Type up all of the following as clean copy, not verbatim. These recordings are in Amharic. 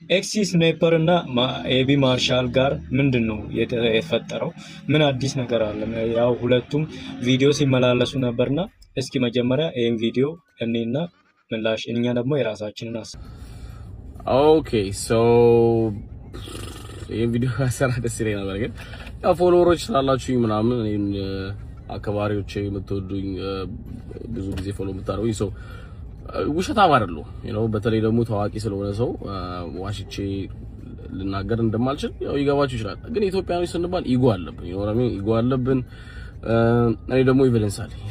ኤክሲ ስናይፐር እና ኤቢ ማርሻል ጋር ምንድነው የተፈጠረው? ምን አዲስ ነገር አለ? ያው ሁለቱም ቪዲዮ ሲመላለሱ ነበርና እስኪ መጀመሪያ ይሄን ቪዲዮ እኔና ምላሽ እኛ ደግሞ የራሳችንን ኦኬ ሶ ይሄን ቪዲዮ አሰራ ደስ ይለኝ ነበር፣ ግን ያው ፎሎወሮች ስላላችሁኝ ምናምን እኔን አከባሪዎቼ የምትወዱኝ ብዙ ጊዜ ፎሎ የምታደርጉኝ ሰው ውሸታም አይደለሁ በተለይ ደግሞ ታዋቂ ስለሆነ ሰው ዋሽቼ ልናገር እንደማልችል ያው ይገባችሁ ይችላል። ግን ኢትዮጵያኖች ስንባል ኢጎ አለብን ኢጎ አለብን። እኔ ደግሞ ኤቪደንስ አለኝ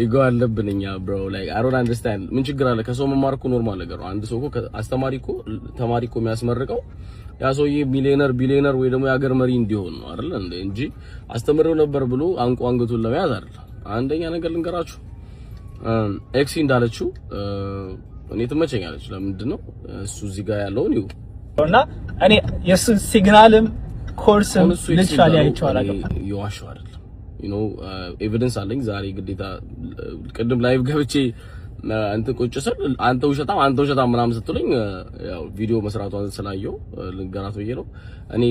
ኢጎ አለብን እኛ ብሮ ላይክ አይ ዶንት አንደርስታንድ። ምን ችግር አለ? ከሰው መማር እኮ ኖርማል ነገር ነው። አንድ ሰው እኮ አስተማሪ እኮ ተማሪ እኮ የሚያስመርቀው ያ ሰውዬ ቢሊየነር ወይ ደግሞ የሀገር መሪ እንዲሆን ነው አይደል እንጂ አስተምረው ነበር ብሎ አንገቱን ለመያዝ አይደል። አንደኛ ነገር ልንገራችሁ፣ ኤክሲ እንዳለችው እኔ ትመቸኛለች። ለምንድን ነው እሱ እዚህ ጋር ያለውን እና እኔ የሱ ሲግናልም ኮርስም ልቻለ አይቻላ ይዋሻው አይደለም ኤቪደንስ አለኝ። ዛሬ ግዴታ ቅድም ላይቭ ገብቼ አንተ ቆጭሰል አንተ ውሸታም ምናምን ስትሉኝ ያው ቪዲዮ መስራቷን ስላየው ልንገራት ብዬ ነው። እኔ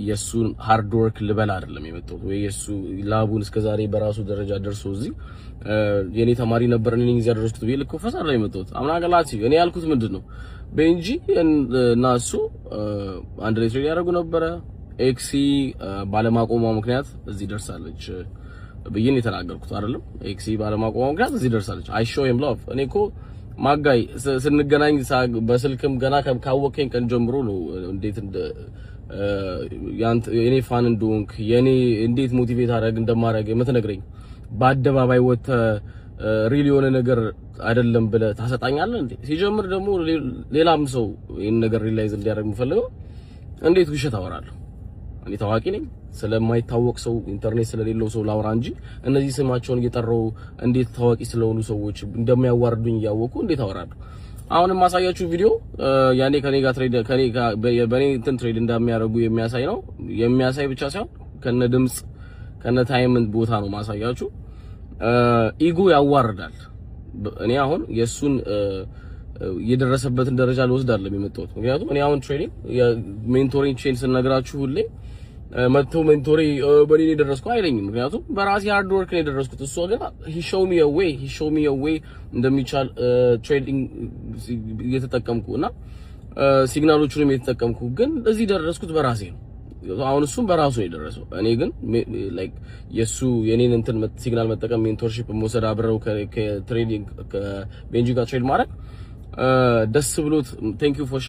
የሱን ሃርድ ወርክ ልበላ አይደለም የመጣሁት፣ ወይ የሱ ላቡን እስከዛሬ በራሱ ደረጃ ደርሶ እዚህ የኔ ተማሪ ነበር እኔ እዚህ ያደረስኩት ብዬ ልኮፈስ አይደለም የመጣሁት። አምናገላች እኔ ያልኩት ምንድነው ቤንጂ እና እሱ አንድ ላይ ትሬድ ያደርጉ ነበረ። ኤክሲ ባለማቆሟ ምክንያት እዚህ ደርሳለች ብዬን የተናገርኩት አይደለም። ኤክሲ ባለማቆሟ ምክንያት እዚህ ደርሳለች። አይ ሾው ሂም ላቭ። እኔ እኮ ማጋይ ስንገናኝ በስልክም ገና ካወቀኝ ቀን ጀምሮ ነው እንዴት የኔ ፋን እንደሆንክ የኔ እንዴት ሞቲቬት አደረግ እንደማደርግ የምትነግረኝ። በአደባባይ ወጥተ ሪል የሆነ ነገር አይደለም ብለህ ታሰጣኛለህ እንዴ? ሲጀምር ደግሞ ሌላም ሰው ይሄን ነገር ሪላይዝ እንዲያደርግ የምፈልገው እንዴት ውሸት አወራለሁ? እኔ ታዋቂ ነኝ። ስለማይታወቅ ሰው ኢንተርኔት ስለሌለው ሰው ላውራ እንጂ እነዚህ ስማቸውን እየጠራው እንዴት ታዋቂ ስለሆኑ ሰዎች እንደሚያዋርዱኝ እያወቁ እንዴት አወራለሁ? አሁን ማሳያችሁ ቪዲዮ ያኔ ከኔ ጋር በኔ እንትን ትሬድ እንደሚያደርጉ የሚያሳይ ነው። የሚያሳይ ብቻ ሳይሆን ከነ ድምጽ ከነ ታይም ቦታ ነው ማሳያችሁ። ኢጎ ያዋርዳል። እኔ አሁን የሱን የደረሰበትን ደረጃ ልወስድ አይደለም የመጣሁት። ምክንያቱም እኔ አሁን ትሬኒንግ የሜንቶሪንግ ቼን ስነግራችሁ ሁሌ መጥቶ ሜንቶሪ በኔ የደረስኩ አይለኝም። ምክንያቱም በራሴ ሃርድ ወርክ ነው የደረስኩት። እሱ ግን he show me a way እንደሚቻል ትሬዲንግ እየተጠቀምኩ እና ሲግናሎቹንም እየተጠቀምኩ ግን እዚህ ደረስኩት በራሴ ነው። አሁን እሱም በራሱ ነው የደረሰው። እኔ ግን ላይክ የኔን እንትን ሲግናል መጠቀም ሜንቶርሺፕ መውሰድ አብረው ከትሬዲንግ ከቤንጂ ጋር ትሬድ ማድረግ ደስ ብሎት ቴንክ ዩ ፎር